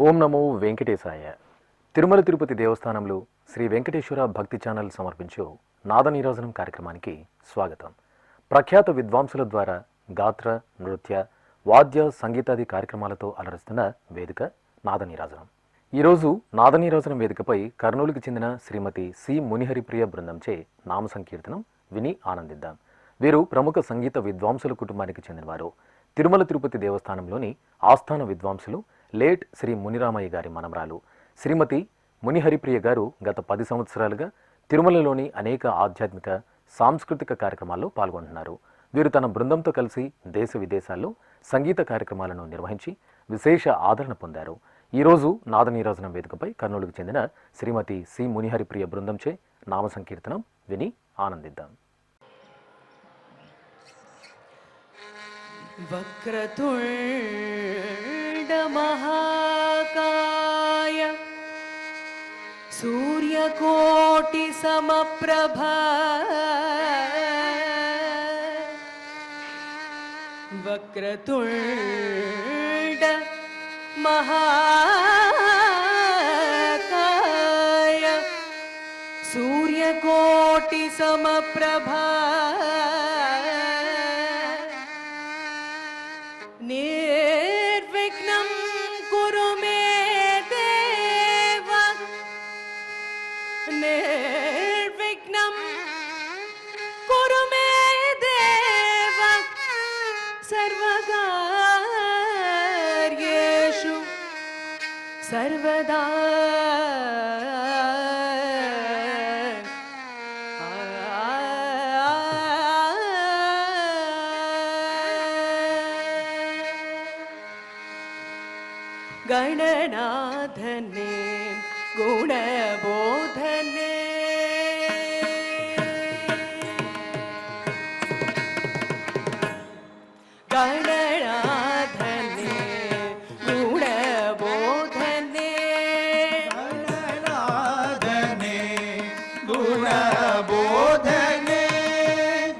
ఓం నమో వెంకటేశాయ. తిరుమల తిరుపతి దేవస్థానంలో శ్రీ వెంకటేశ్వర భక్తి ఛానల్ సమర్పించు నాద నీరాజనం కార్యక్రమానికి స్వాగతం. ప్రఖ్యాత విద్వాంసుల ద్వారా గాత్ర, నృత్య, వాద్య, సంగీతాది కార్యక్రమాలతో అలరిస్తున్న వేదిక నాద నీరాజనం. ఈరోజు నాద నీరాజనం వేదికపై కర్నూలుకి చెందిన శ్రీమతి సి మునిహరిప్రియ బృందంచే నామ సంకీర్తనం విని ఆనందిద్దాం. వీరు ప్రముఖ సంగీత విద్వాంసుల కుటుంబానికి చెందినవారు. తిరుమల తిరుపతి దేవస్థానంలోని ఆస్థాన విద్వాంసులు లేట్ శ్రీ మునిరామయ్య గారి మనమరాలు శ్రీమతి మునిహరిప్రియ గారు గత 10 సంవత్సరాలుగా తిరుమలలోని అనేక ఆధ్యాత్మిక, సాంస్కృతిక కార్యక్రమాల్లో పాల్గొంటున్నారు. వీరు తన బృందంతో కలిసి దేశ విదేశాల్లో సంగీత కార్యక్రమాలను నిర్వహించి విశేష ఆదరణ పొందారు. ఈరోజు నాద నీరాజనం వేదికపై కర్నూలుకు చెందిన శ్రీమతి సి మునిహరిప్రియ బృందంచే నామ సంకీర్తనం విని ఆనందిద్దాం. वक्रतुण्ड महाकाय सूर्यकोटि समप्रभा वक्रतुण्ड महाकाय सूर्यकोटि समप्रभा निर्विघ्नं कुरु मे देव निर्विघ्नं कुरु मे देव सर्वकार्येषु सर्वदा गणनाथने गुणबोधने गणनाथने गुणबोधने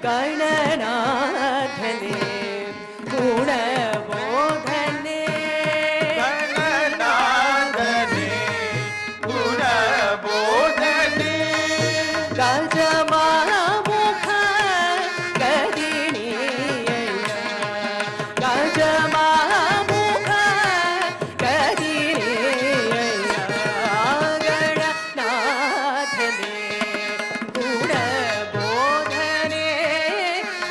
गणनाथने गुणबोधने गणनाथने गुणबोधने गजमामुख गदिनीय्य गजमामुख गदिनीय्य गणनाथने गुणबोधने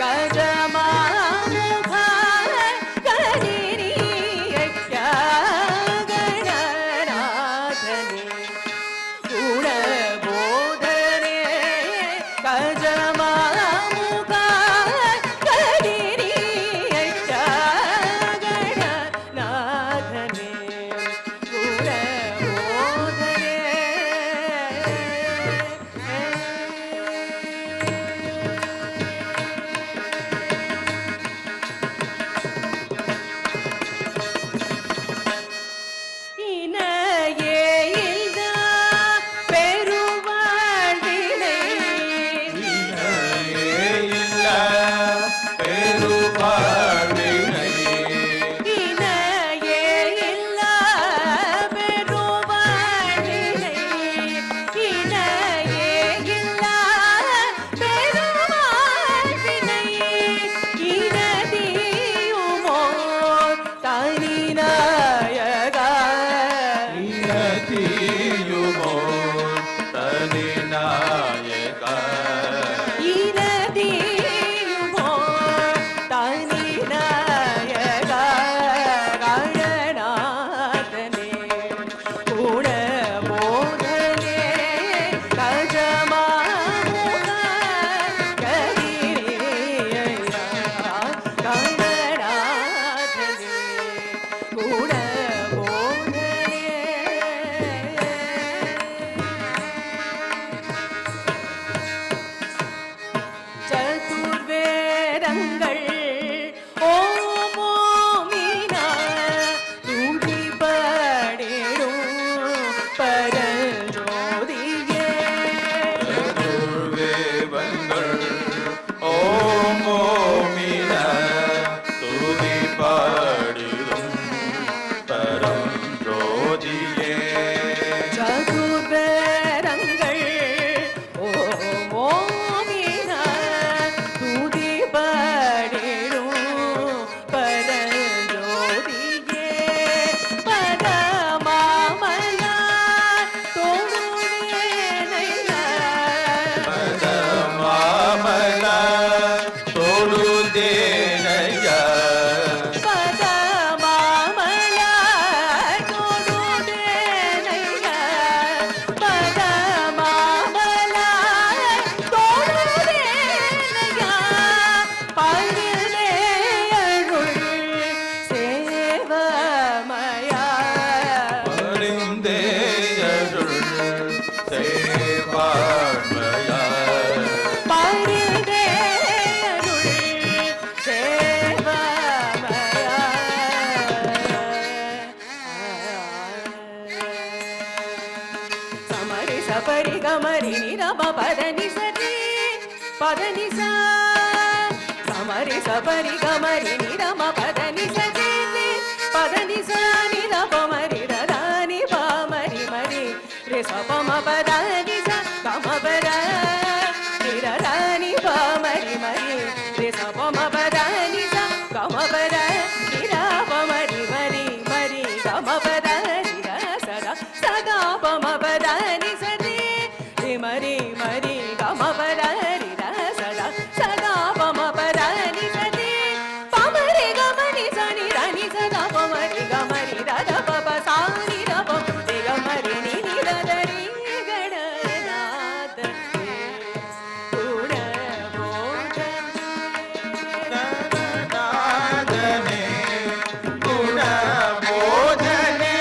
गजमामुख गदिनीय्य गणनाथने गुणबोधने गजमामुख गदिनीय्य गणनाथने இணையே இல்லா பெருவாழ்வினை இணையே இல்லா பெருவாழ்வினை இணையே இல்லா பெருவாழ்வினை இனதியுமோர் தனிநாயகா இனதியுமோர் தனிநாயகா கணநாதனே குணபோதனே கஜமாமுக கதிரேயா கணநாதனே குணபோதனே పదని సరి పదని సా సమరి సపరి గమరి నిరమ పదని సరి పదని సా నిరప మరి రని పామరి మరి రే సపమ పదని స గమ పద నిరని పామరి మరి రే సపమ పదని స గమ పద నిరప మరి మరి మరి గమ పద నిర సదా సదా పమ పదని సరి మరి మరి గమ పద నిర సదా సదా పమ పదని సరి పమరి గమని సని రని సదా పమరి గమరి రద పప సాని రప గమరి ని నిరదరి గణనాథ నాదనే గుణబోధನೆ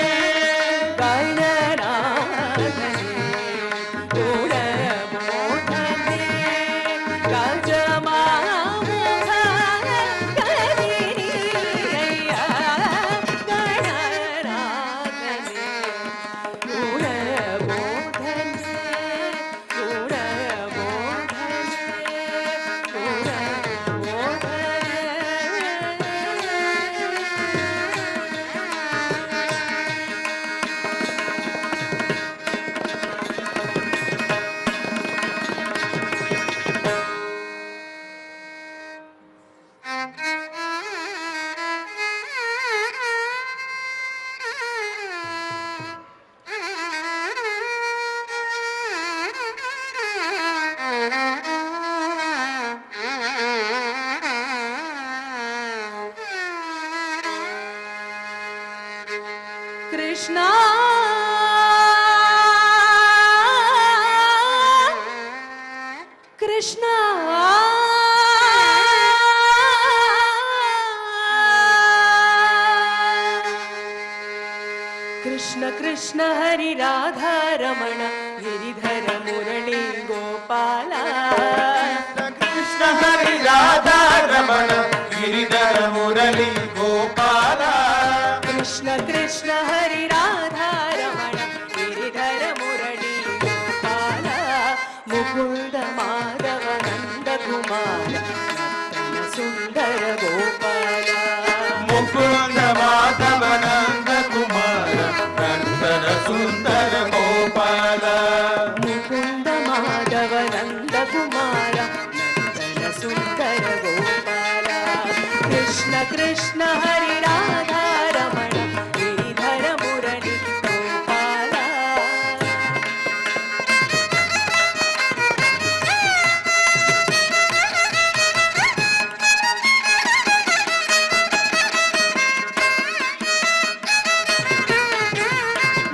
కృష్ణ కృష్ణ కృష్ణ కృష్ణ హరి రాధా రమణ గిరిధర మురళీ గోపాల కృష్ణ హరి రాధా రమణ గిరిధర మురళి గోపాల కృష్ణ కృష్ణ హరి రాధా రమణ గిరిధర మురళీ గోపాల ముకుంద మాధవ నంద కుమార నర్తన సుందర గోపాల ముకుంద మాధవ నంద కుమార నర్తన సుందర గోపాల ముకుంద మాధవ నంద కుమార నందన సుందర గోపాల కృష్ణ కృష్ణ హరి రాధా రమణ గిరిధర మురళి గోపాల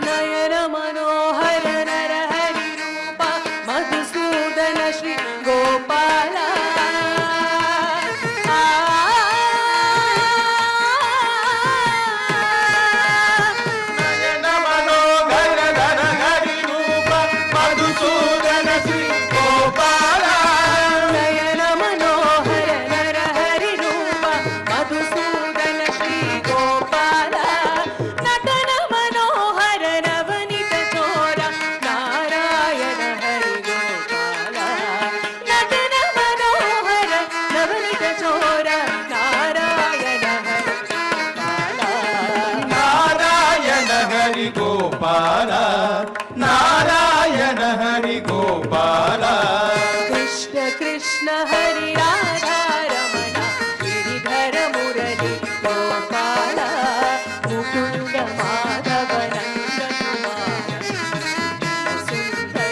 నయన మనోహర నర హరి రూప మధుసూదన శ్రీ గోపాల నయన మనోహర ధర హరి రూప మధుసూదన శ్రీ గోపాల నయన మనోహర నర హరి రూప మధుసూదన శ్రీ గోపాల నటన మనోహర నవనిత చోర నారాయణ హరి గోపాల నటన మనోహర నవనిత చోర నారాయణ హరి గోపాల నారాయణ హరి గోపాల నారాయణ హరి గోపాల కృష్ణ కృష్ణ హరి రాధా రమణ గిరిధర మురళి గోపాల ముకుంద మాధవ నంద కుమార సుందర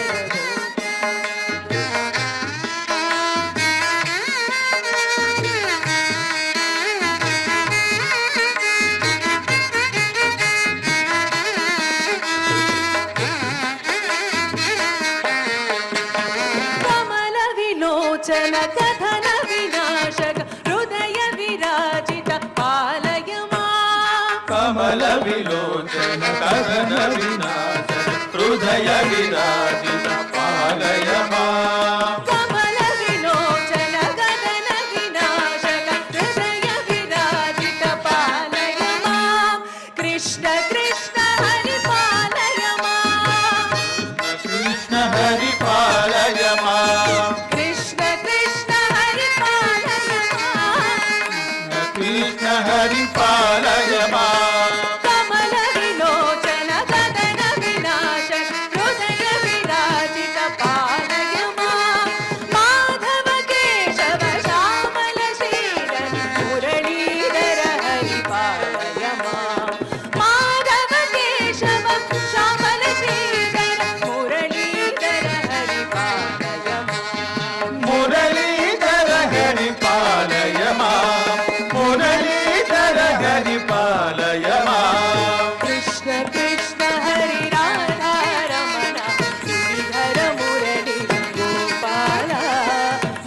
కమల విలోచన కథన వినాశక హృదయ విరాజిత పాలయమా కమల విలోచన కథన వినాశ హృదయ విరాజిత పాలయమా కమల విలోచన గగన వినాశక హృదయ విరాజిత పాలయమా కృష్ణ కృష్ణ హరి పాలయమా కృష్ణ హరి పాలయమా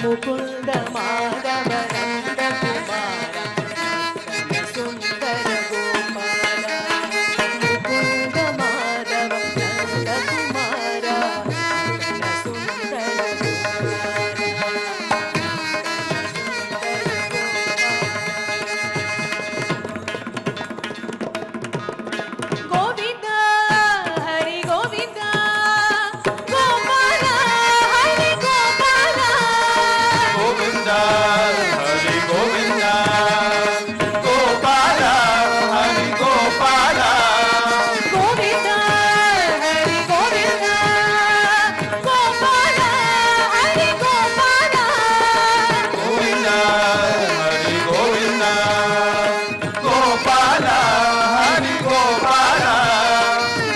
ಮುಕುಂದ ಮಾಧವ ನಂದ ಕುಮಾರ ಸುಂದರ ಗೋಪಾಲ ಮುಕುಂದ ಮಾಧವ ನಂದ ಕುಮಾರ ಸುಂದರ ಗೋವಿಂದ ಹರಿ ಗೋವಿಂದ ಗೋಪಾಲ ಹರಿ ಗೋಪಾಲ ಗೋವಿಂದ ಹರಿ ಗೋವಿಂದ ಗೋಪಾಲ ಹರಿ ಗೋಪಾಲ ಗೋವಿಂದ ಹರಿ ಗೋವಿಂದ ಗೋಪಾಲ ಹರಿ ಗೋಪಾಲ ಗೋವಿಂದ ಹರಿ ಗೋವಿಂದ ಗೋಪಾಲ ಹರಿ ಗೋಪಾಲ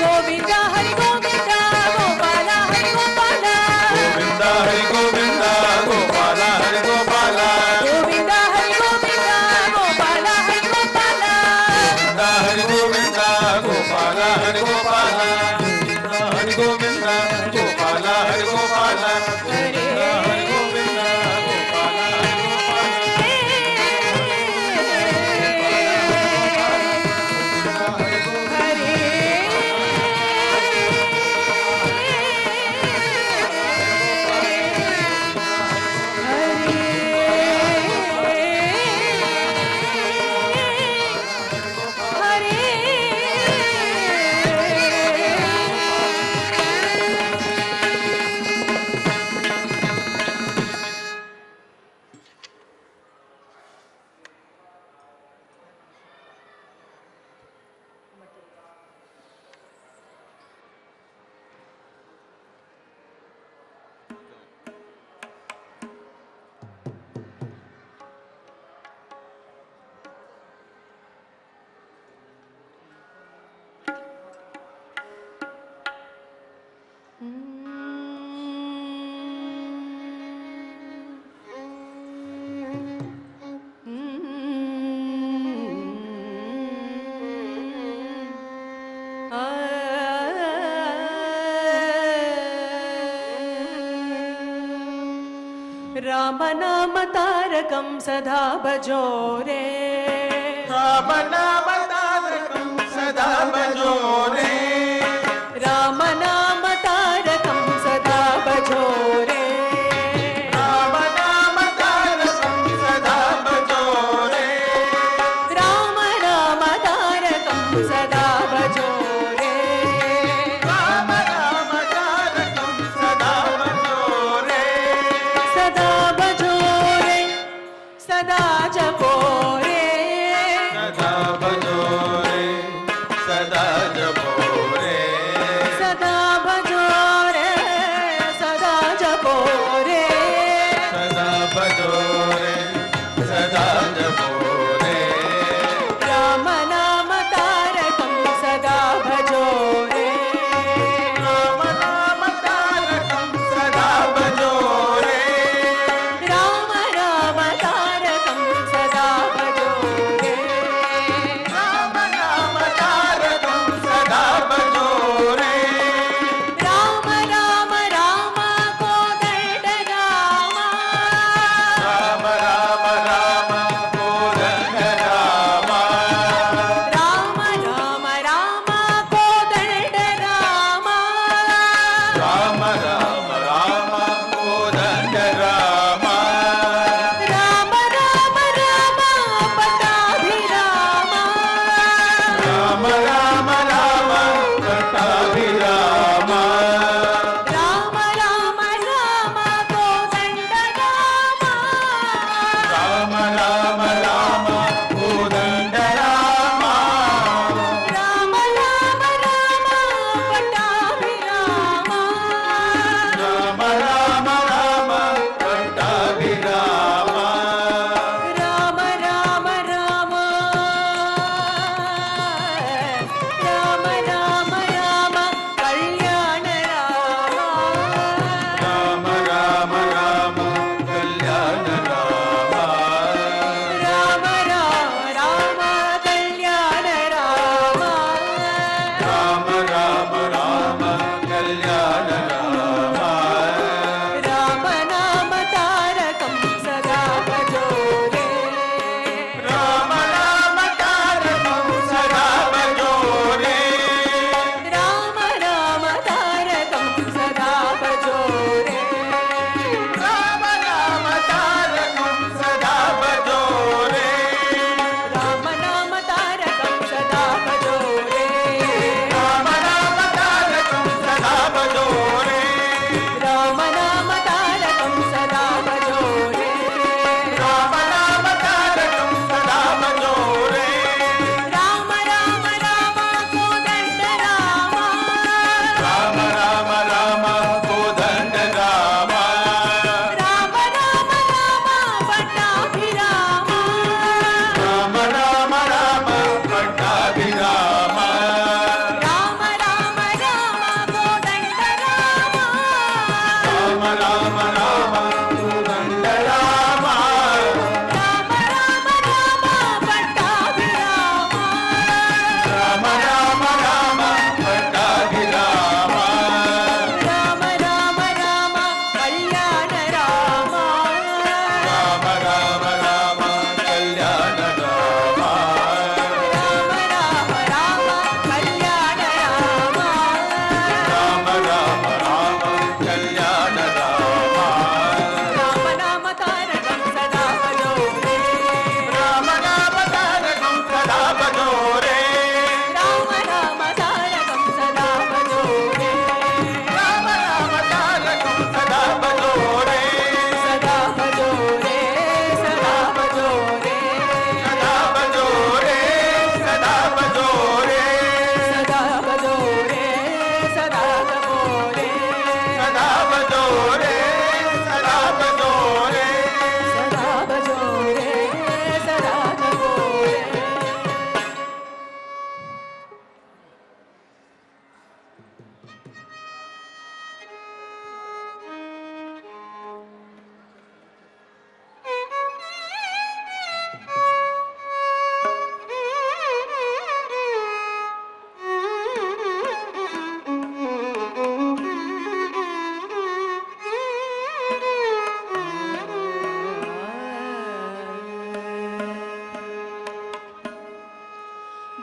ಗೋವಿಂದ ಹರಿ ಗೋವಿಂದ ಗೋಪಾಲ ಹರಿ ಗೋಪಾಲ ಗೋವಿಂದ ಹರಿ ಗೋವಿಂದ ಗೋಪಾಲ ಹರಿ ಗೋಪಾಲ ಗೋವಿಂದ ಹರಿ ಗೋವಿಂದ ಗೋಪಾಲ ಹರಿ ಗೋಪಾಲ ಹರಿ ಗೋವಿಂದ ಗೋಪಾಲ ಹರಿ ಗೋಪಾಲ ಹರಿ ಗೋವಿಂದ ಗೋಪಾಲ ಹರಿ ಗೋಪಾಲ ಹರೇ ಹರಿ ಗೋವಿಂದ ಗೋಪಾಲ ಹರಿ ರಾಮನಾಮ ತಾರಕಂ ಸದಾ ಭಜೋರೆ ರಾಮನಾಮ ತಾರಕಂ ಸದಾ ಭಜೋರೆ ರಾಮನಾಮ ತಾರಕಂ ಸದಾ ಭಜೋರೆ ರಾಮನಾಮ ತಾರಕಂ ಸದಾ ಭಜೋರೆ ರಾಮ ನಾಮ ತಾರಕಂ ಸದಾ ಭಜೋರೆ ರಾಮ ರಾಮ ತಾರಕಂ ಸದಾ ಭಜೋರೆ ಸದಾ ಭಜೋರೆ ಸದಾ ಜಪೋರೆ ಸದಾ ಭಜೋರೆ ಸದಾ ಜಪೋರೆ ಸದಾ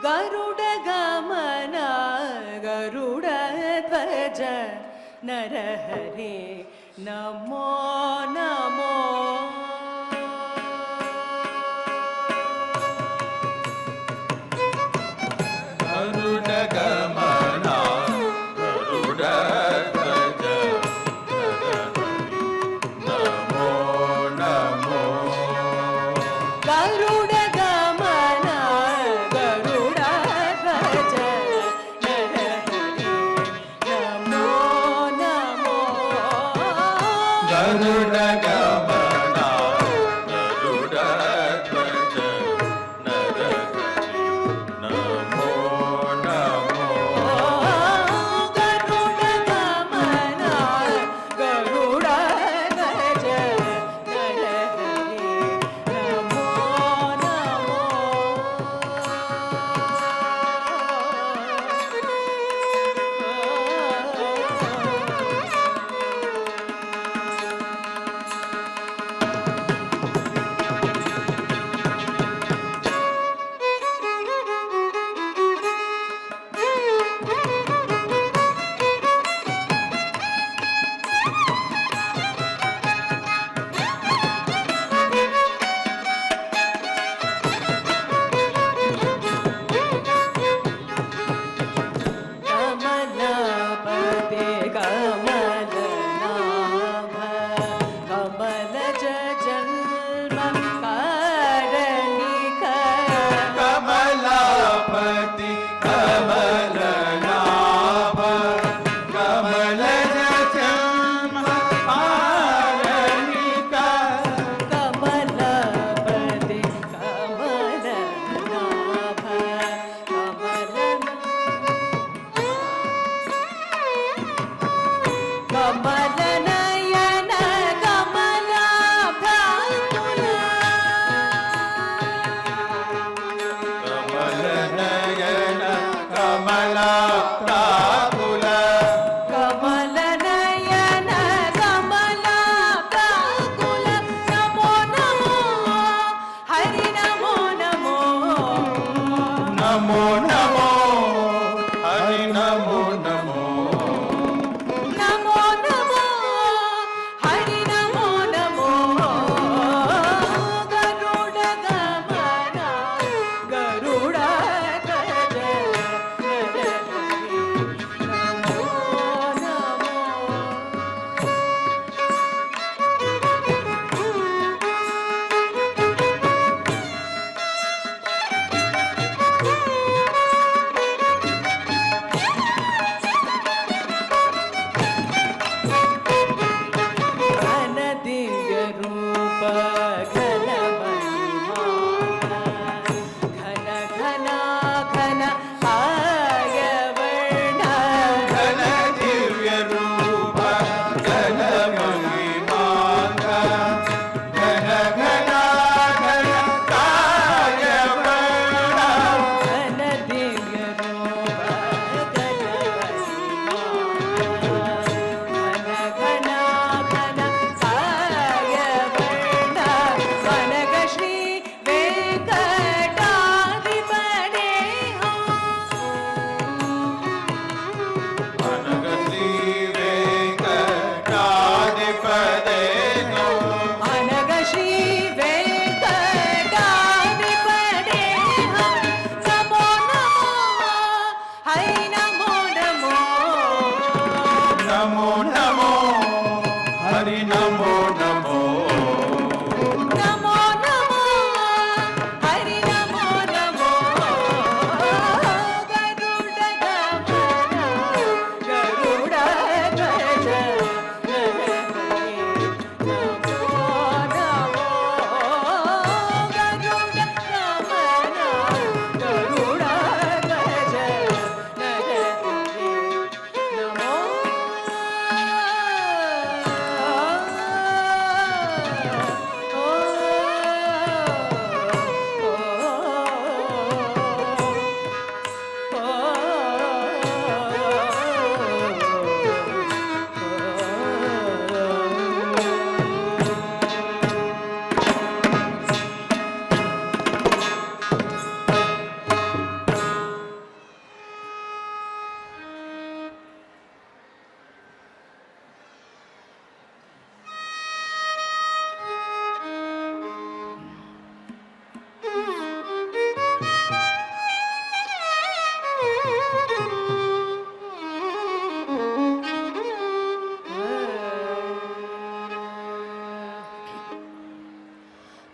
गरुडगमन गरुडध्वज नरहरे नमो नमो गरुडगमना गरुडध्वज नमो नमो गरुडगमन गरुडध्वज नरहरे नमो नमो गरुडगमना गरुडध्वज नरहरि नमो नमो गरुडगमन गरुडध्वज नरहरे नमो नमो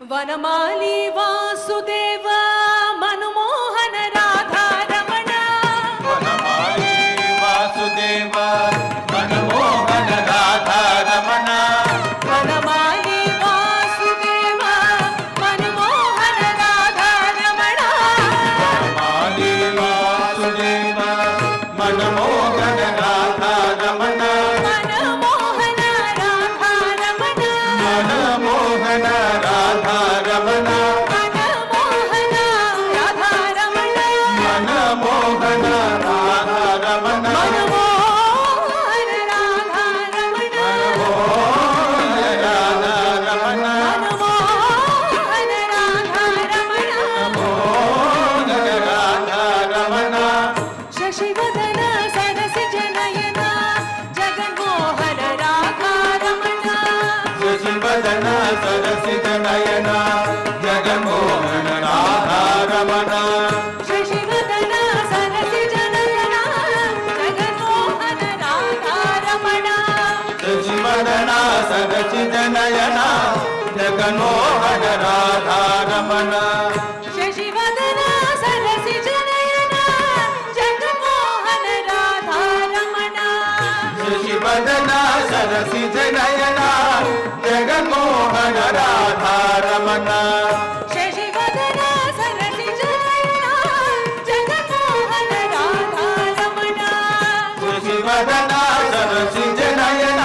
వనమాలి వాసుదేవ మనుమోహన రాధారమణ వనమాలి వాసుదేవ మనమోహన రాధారమణ వనమాలి వాసుదేవ మనుమోహన రాధారమణ వనమాలి వాసుదేవ మనమోహన రాధారమణ మనమోహన రాధారమణ మనమోహన రాధారమణ మనమోహన రాధారమణ మనమోహన రాధారమణ మనమోహన రాధారమణ రాధారమణ మనమోహన రాధారమణ రాధారమణ శశివదన సరసిజ నయన జగన్మోహన రాధారమణ శశివదన సరసిజ నయన జగన్మోహన రాధారమణ శశివదన సరసిజ నయన జగన్మోహన రాధారమణ శశివదన సరసిజ నయన జగన్మోహన రాధారమణ శశివదన సరసిజ నయన జగన్మోహన రాధారమణ శశివదన సరసిజ నయన జగన్మోహన రాధారమణ శశివదన సరసిజ నయన జగన్మోహన రాధారమణ శశివదన సరసిజ నయన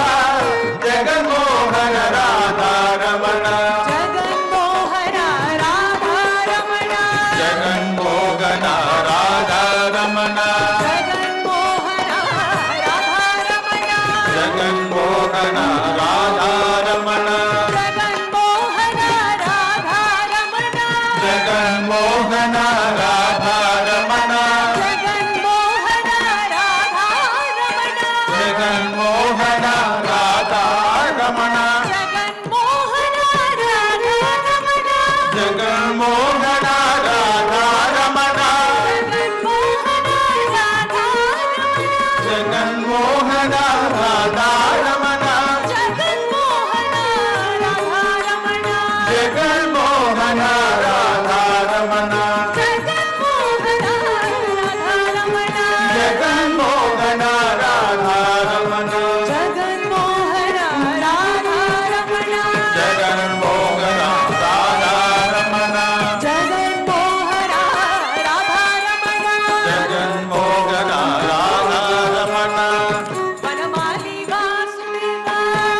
జగన్మోహన రాధారమణ జగన్మోహన రాధారమణ జగన్మోహన రాధారమణ జగన్మోహన రాధారమణ జగన్మోహన రాధారమణ జగన్మోహన రాధారమణ జగన్మోహన రాధారమణ జగన్మోహన రాధారమణ జగన్మోహన రాధారమణ జగన్మోహన రాధారమణ జగన్మోహన రాధారమణ జగన్మోహన రాధారమణ జగన్మోహన రాధారమణ జగన్మోహన రాధారమణ జగన్మోహన రాధారమణ జగన్మోహన రాధారమణ జగన్మోహన రాధారమణ వనమాలి వాసుదేవ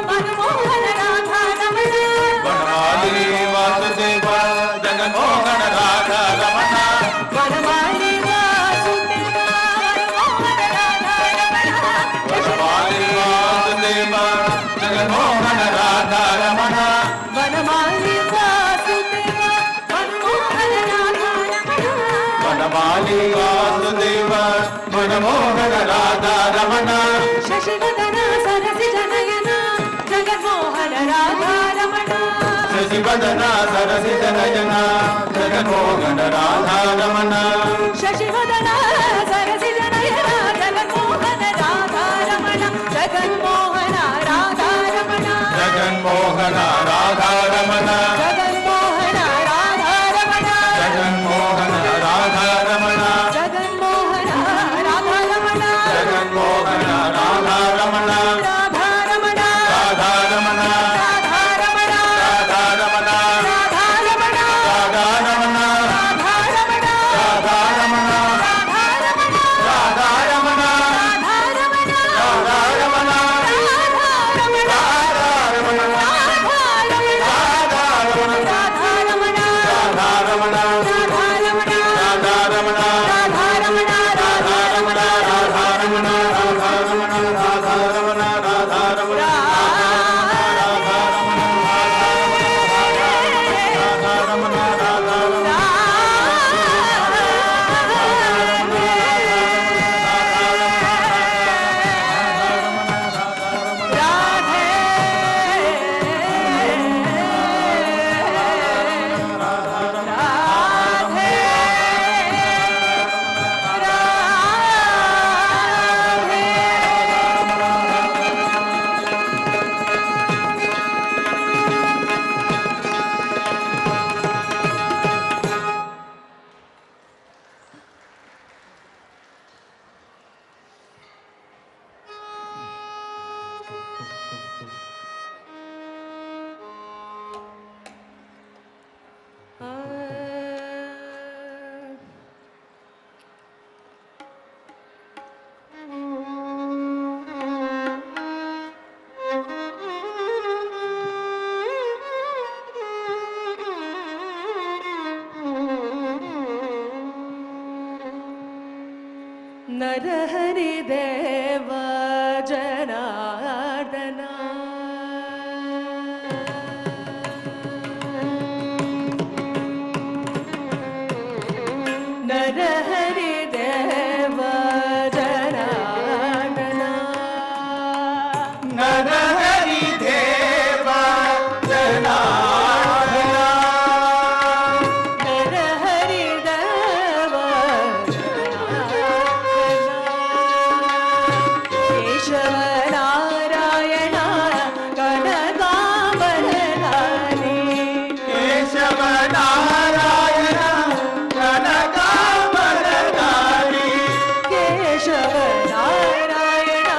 మనుమోహన రాధారమణ వనమాలి వాసుదేవ జగన్మోహన రాధారమణ వనమాలి వాసుదేవ మనుమోహన రాధారమణ వనమాలి వాసుదేవ జగన్మోహన రాధారమణ వనమాలి వాసుదేవ మనుమోహన రాధారమణ వనమాలి వాసుదేవ మనమోహన రాధారమణ శశివదన సరసిజ నయన జగన్మోహన రాధారమణ శశివదన సరసిజ నయన జగన్మోహన రాధారమణ శశివదన సరసిజ నయన జగన్మోహన రాధారమణ జగన్మోహన రాధారమణ జగన్మోహన రాధారమణ జగన్మోహన రాధారమణ జగన్మోహన రాధారమణ జగన్మోహన రాధారమణ జగన్మోహన రాధారమణ రాధారమణ రాధారమణ రాధారమణ రాధారమణ రాధారమణ రాధారమణ రాధారమణ రాధారమణ రాధారమణ రాధారమణ రాధారమణ రాధారమణ రాధారమణ రాధారమణ ನರಹರಿ ದೇವ ಜನಾರ್ದನ ನರಹರಿ ದೇವ ಜನಾರ್ದನ ನರಹರಿ ದೇವ ಜನಾರ್ದನ ನರಹರಿ ದೇವ ಕೇಶವ ನಾರಾಯಣ ಕನಕಾಂಬರಧಾರಿ ಕೇಶವ ನಾರಾಯಣ ಕನಕಾಂಬರಧಾರಿ ಕೇಶವ ನಾರಾಯಣ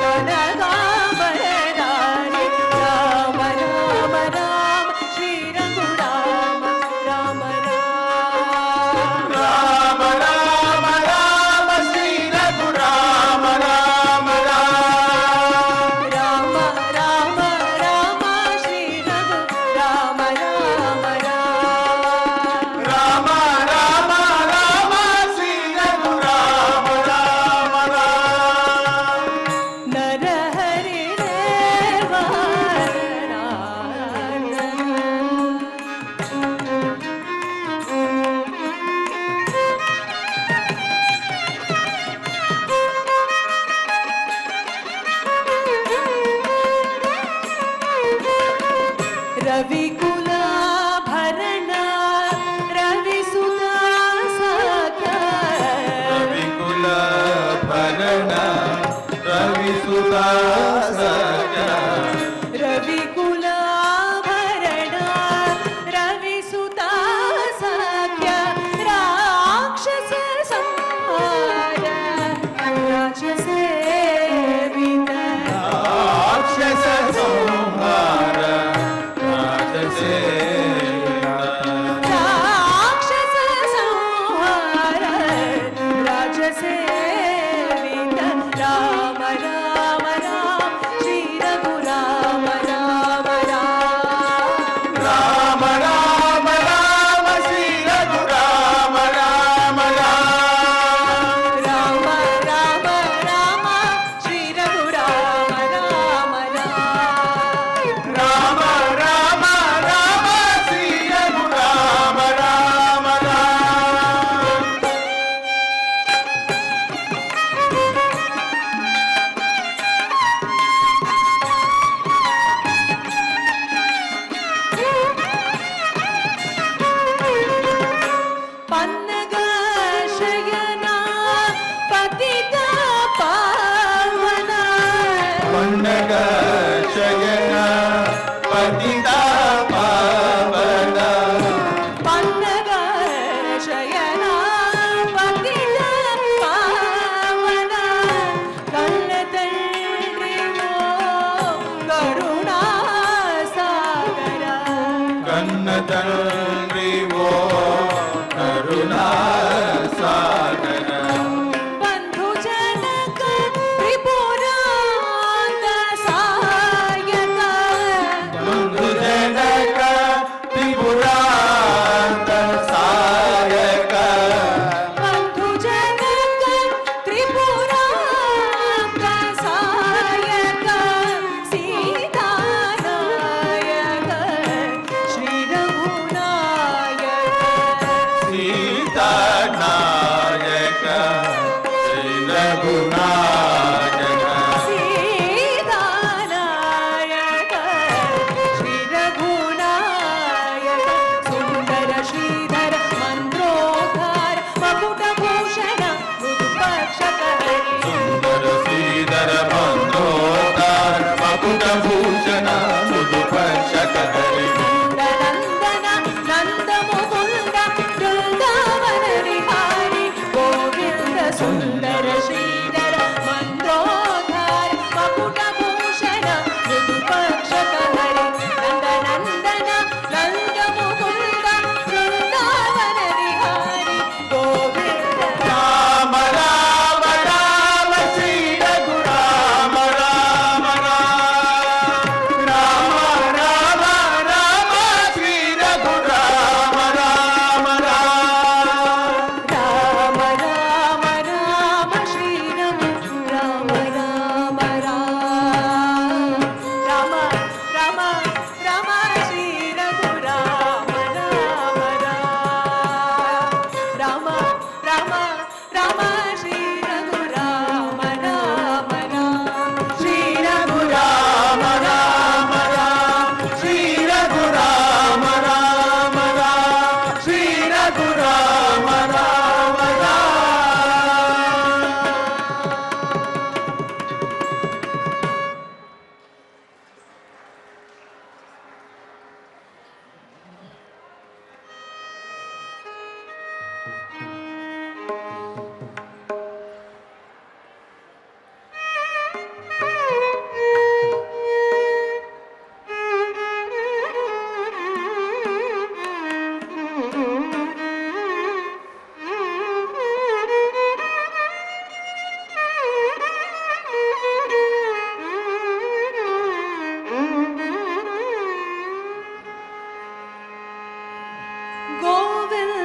ಕನಕಾಂಬರಧಾರಿ ರಾಮ ರಾಮ ರಾಮ ಶ್ರೀ ರಘುರಾಮ ರಾಮ ರಾಮ ರಾಮ ರಾಮ ರಾಮ ಶ್ರೀ ರಘುರಾಮ ರಾಮ ರಾಮ ರಾಮ ರಾಮ ರಾಮ ಶ್ರೀ ರಘು ರಾಮ ರಾಮ ರಾಮ ರಾಮ ರಾಮ ರಾಮ ಶ್ರೀ ರಘುರಾಮ ರಾಮ ರಾಮ ನರಹರಿ ದೇವ ರವಿಕುಲ ಭರಣ ರವಿಸುತ ಸಖ ರವಿಕುಲ ಭರಣ ರವಿಸುತ ಸಖ ರವಿಕುಲ ಭರಣ ರವಿಸುತ ಸಖ್ಯ ರಾಕ್ಷಸ ಸಂಹಾರ ರಾಜಸೇವಿತ ರಾಕ್ಷಸ ಸಂಹಾರ ರಾಜಸೇವಿತ ರಾಕ್ಷಸ ಸಂಹಾರ ರಾಜಸೇವಿತ ರಾಮ ರಾಮ ರಾಮ ಶ್ರೀ ರಘುರಾಮ ರಾಮ ರಾಮ ರಾಮ ರಾಮ ರಾಮ ಶ್ರೀ ರಘುರಾಮ ರಾಮ ರಾಮ ರಾಮ ರಾಮ ರಾಮ ಶ್ರೀ ರಘುರಾಮ ರಾಮ ರಾಮ ರಾಮ ರಾಮ ರಾಮ ಶ್ರೀ ರಘುರಾಮ ರಾಮ ರಾಮ ಪನ್ನಗ ಶಯನ ಪತಿತ ಪಾವನ ಪನ್ನಗ ಶಯನ ಪತಿತ ಪಾವನ ಪನ್ನಗ ಶಯನ ಪತಿತ ಪಾವನ ಕಳ್ಳ ತಂಡ್ರಿವೋ ಕರುಣಾ ಸಾಗರ ಕನ್ನ ತಂಡ್ರಿವೋ ಕರುಣಾ ಸಾಗರ ಬಂಧು ಜನಕ ತ್ರಿಪುರಾಂತ ಸಾಯಕ ಬಂಧು ಜನಕ ತ್ರಿಪುರಾಂತ ಸಾಯಕ ಬಂಧು ಜನಕ ತ್ರಿಪುರಾಂತ ಸಾಯಕ ಸೀತಾನಾಯಕ ಶ್ರೀ ರಘುನಾಯಕ ಸೀತಾನಾಯಕ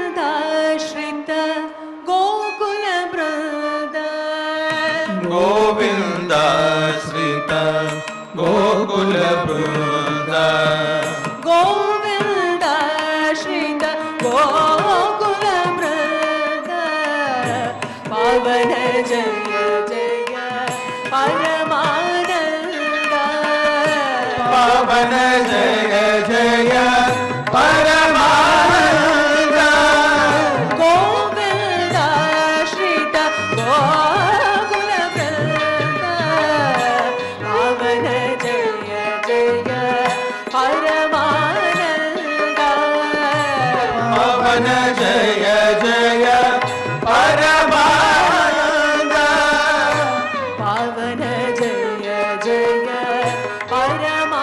गोविन्दाश्रित गोकुलवृन्द गोविन्दाश्रित गोकुलवृन्द गोविन्दाश्रित गोकुलवृन्द पावन जय जय परमानन्द पावन जय जय परमानन्द गोविन्दाश्रित गोकुलवृन्द पावन जय जय परमानन्द पावन जय जय परमानन्द पावन जय जय परमानन्द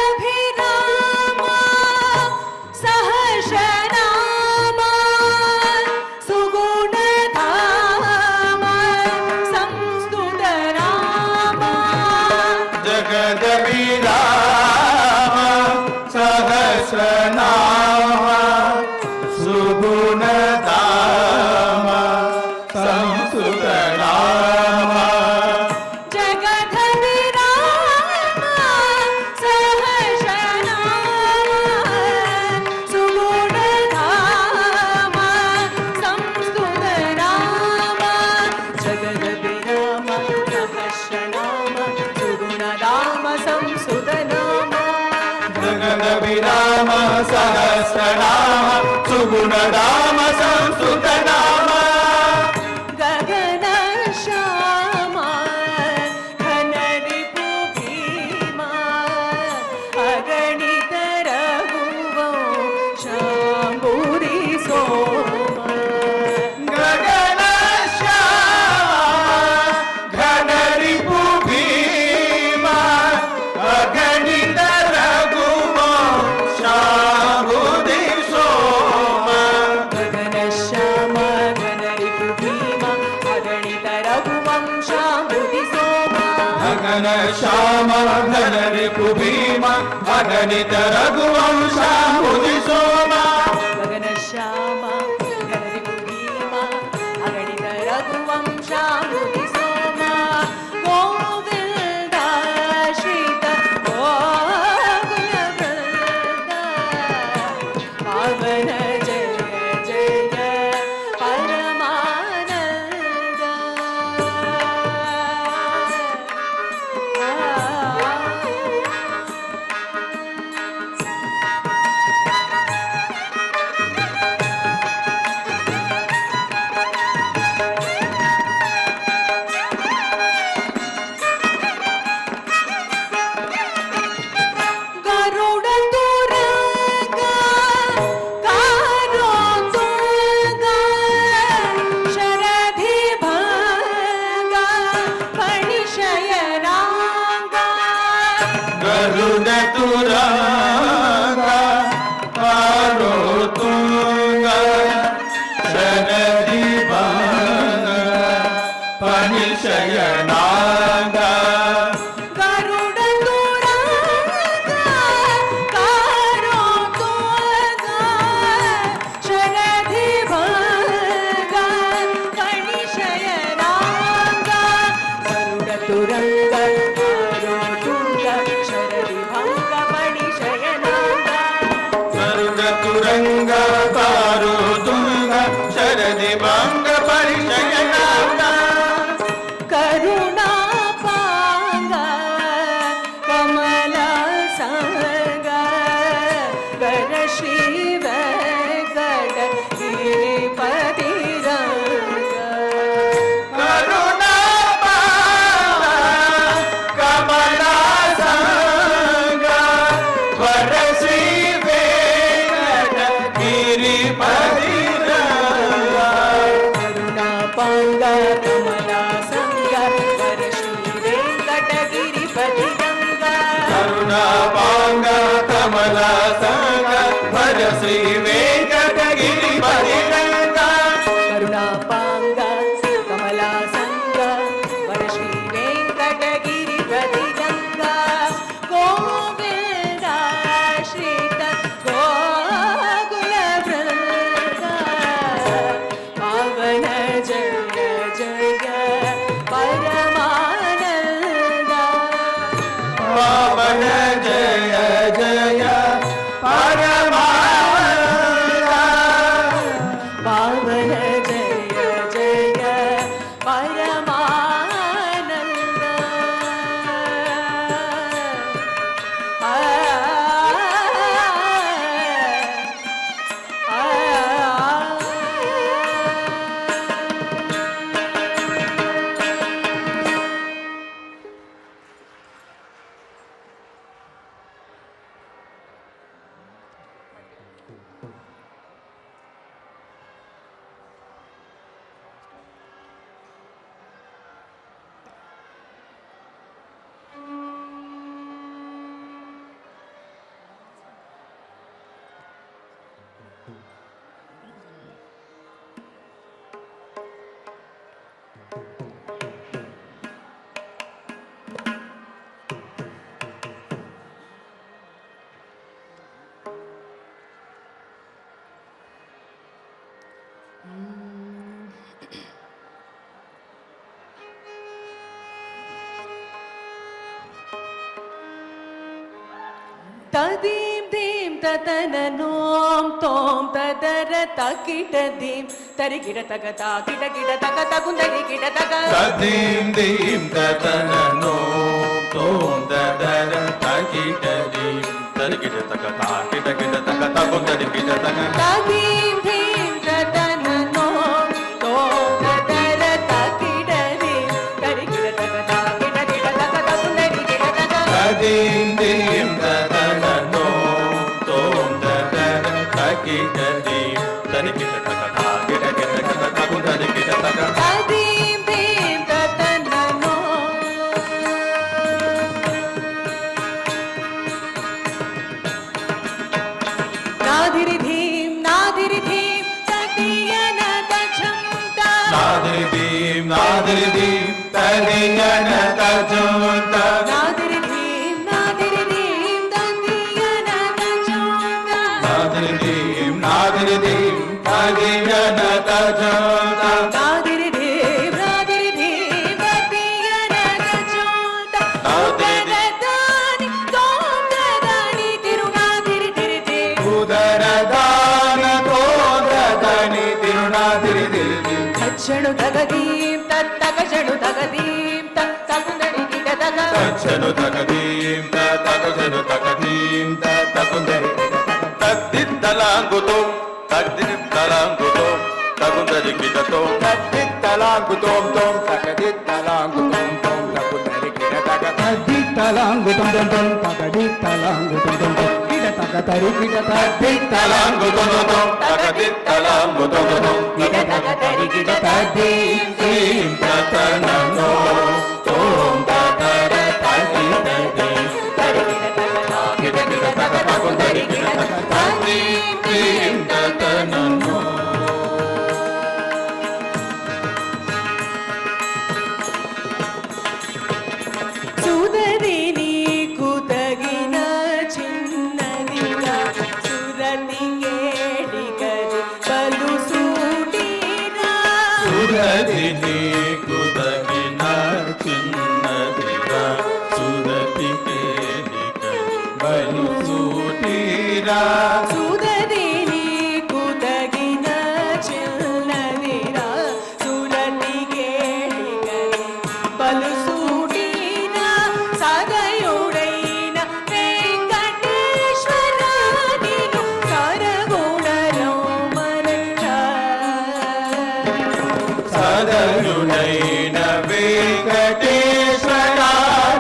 जगदभिराम सहस्रनाम सुगुणधाम संस्तुतराम जगदभिराम सहस्रनाम सुगुणधाम संस्तुतनाम जगदभिराम सहस्रनाम सुगुणधाम संस्तुतराम जगदभिराम सहस्रनाम सुगुणधाम संस्तुतनाम जगदभिराम सहस्रनाम सुगुणधाम संस्तुतनाम गगन श्यामा घन रिपु भीमा अगणित रघुवंश शाम्भुरि सोम गगन श्याम घन रिपु भीमा अगणित रघुवंशाम्भुधि सोम गगन श्यामा घन रिपु भीमा अगणित रघुवंशाम्भुरि सोम गगन श्याम घन रिपु भीमा अगणित रघुवंशाम्भुधि सोम गगन श्यामा घन रिपु भीमा अगणित रघुवंशाम्भुरि सोम गोविन्दाश्रित गोकुलवृन्द पावन जय जय परमानन्द गरुड तुरंग कारोतुंग शरधि भंग फणिशयनांग गरुड तुरंग कारोतुंग शरधि भंग फणिशयनांग गरुड तुरंग कारोतुंग शरधि भंग फणिशयनांग गरुड तुरंग कारोतुंग शरधि भंग फणिशयनांग गरुड तुरंग कारोतुंग शरधि भंग फणिशयनांग करुणा पांग कमला संग कर शिव गड गिरिपति रंग करुणा पांग శ్రీ వెంకటగిరిపతి రంగా కరుణాపాంగ కమలాసంగ వర శ్రీ వెంకటగిరిపతి రంగా గోవింద శ్రీత గోకుల బృంద పావన జయ జయ పరమానంద పావన జయ జయ పరమానంద పావన జయ జయ పరమానంద ఆ తదీం ధీం తతననోం తోం తదర తకిట ధీం తరికిట తగ తాకిట కిట తగ తగుందరి కిట తగ తదీం దీం తతననో తోం దదర తకిట దీం తరికిట తక తాకిట కిట తక తగుందరి కిట తక తదీం ధీం తతననోం తోం తదర తకిట ధీం తరికిట తగ తాకిట కిట తగ తగుందరి కిట తగ తదీం దీం తతననో తోం దదర తకిట దీం తరికిట తక తాకిట కిట తక తగుందరి కిట తక తదీం ధీం తతననోం నాదిరి ధీం తదియన దక్షంత నాదిరి దీం తదియన తజంత నాదిరి ధీం తదియన దక్షంత నాదిరి దీం తదియన తజంత నాదిరి ధీం తదియన దక్షంత ఉదరదాని తోందదాని తిరునాదిరి తిరి ధీం ఉదరదాన తోదదని తిరునాదిరి దిరి తక్షణు తగదీం తత్తగజను తగదీం తగుందరి కిట తగ తచ్చను తగదీం తగజను తగదీం తగుందరి తద్దిత్తలాంగుతో తద్దిత్తలాంగుతో తగుందరి కిటతో తద్దిత్తలాంగుతోం తోం తగదిత్తలాంగుతోం తోం తగుందరి కిట తగ తలాంగుతం తం తగడి తలాంగుతం తం కిడ తగ తరి కిడ తద్దిత్తలాంగుతో తగదిత్తలాంగుతో కిట తగ తరి కిట తద్దీం దీం తతననో తోం తదర తకిట దీం కిట కిట తగ తగుందరి కిట తగ తద్దీం దీం తతననో సుదరి నీకు తగిన చిన్నదిగా సురతి కేడిగది బలు సూటిరా సురది నీకు తగిన చిన్నదిగా సురతి కేడిగది బలు సూటిరా సుదరి నీకు తగిన చిన్నదిరా సురతి కేడిగది బలు సూటిరా సదయుడైన వెంకటేశ్వర నిను సరగుణరో మనరా సదయుడైన వెంకటేశ్వరా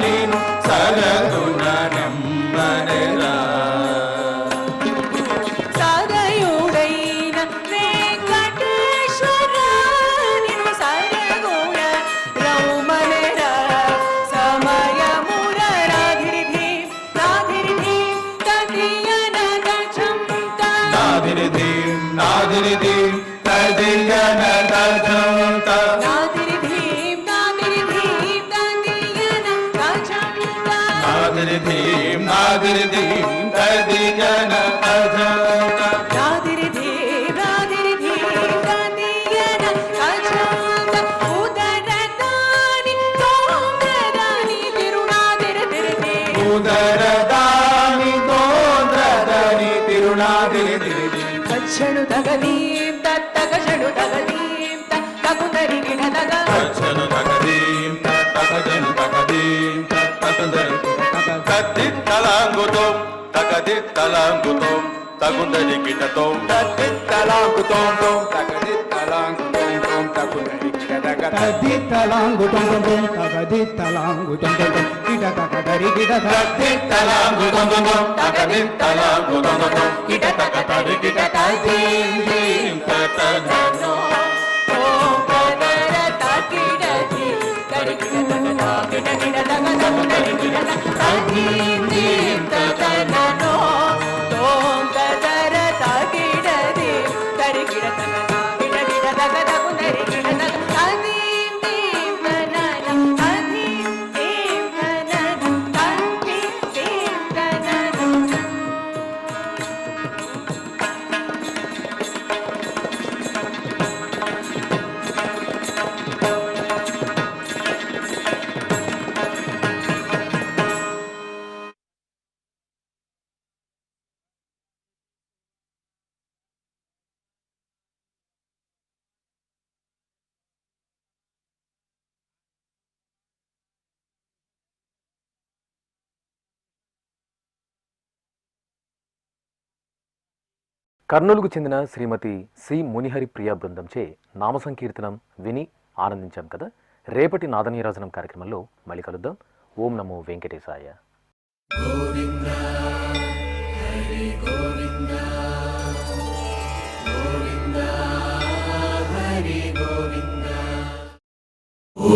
నిను సరగుణ రమ్మనరా సదయుడైన వెంకటేశ్వర నిను సరగుణ రౌమనరా నాదిరి ధీం నాదిరి ధీం తదియన అజాత రాదిరి ధీం రాదియన అజాత ఉదరదాని తోంద్రదాని తిరునాదిరి తిరిది ఉదరదాని తోంద్రదాని తిరునాదిరి తిరిది కచ్చడు తగదీం తగషడు తగదీం తగుదరి గిడదగ అచ్చను తగదీం తగజను తగదీం తగదరి తత్తి తలాంగుతో తగది తలాంగుతో తగుందరి కిటతో తత్తి తలాంగుతో తగది తలాంగుతో తగుందరి కిటదగ తది తలాంగు టొం టొం టొం తగది తలాంగు టొం టొం టొం కిట తక దరి కిట తత్తి తలాంగుతో తగది తలాంగుతో కిట తక తరి కిట తదీం దీం తతనో ఓం కదర తకిడది కరికిడదగ కిడకిడదగ తగుదరి గిడదగ తదీం దీం తతనో ఓం కదర తకిడది కరికిడదగ కిడకిడదగ తగుదరి గిడదగ తదీం దీం తనన తదీం దీం తనన తదీం దీం తనన కర్నూలుకు చెందిన శ్రీమతి సి మునిహరి ప్రియ బృందంచే నామ సంకీర్తనం విని ఆనందించాం కదా. రేపటి నాదనీరాజనం కార్యక్రమంలో మళ్ళీ కలుద్దాం. ఓం నమో వెంకటేశాయ. ఓ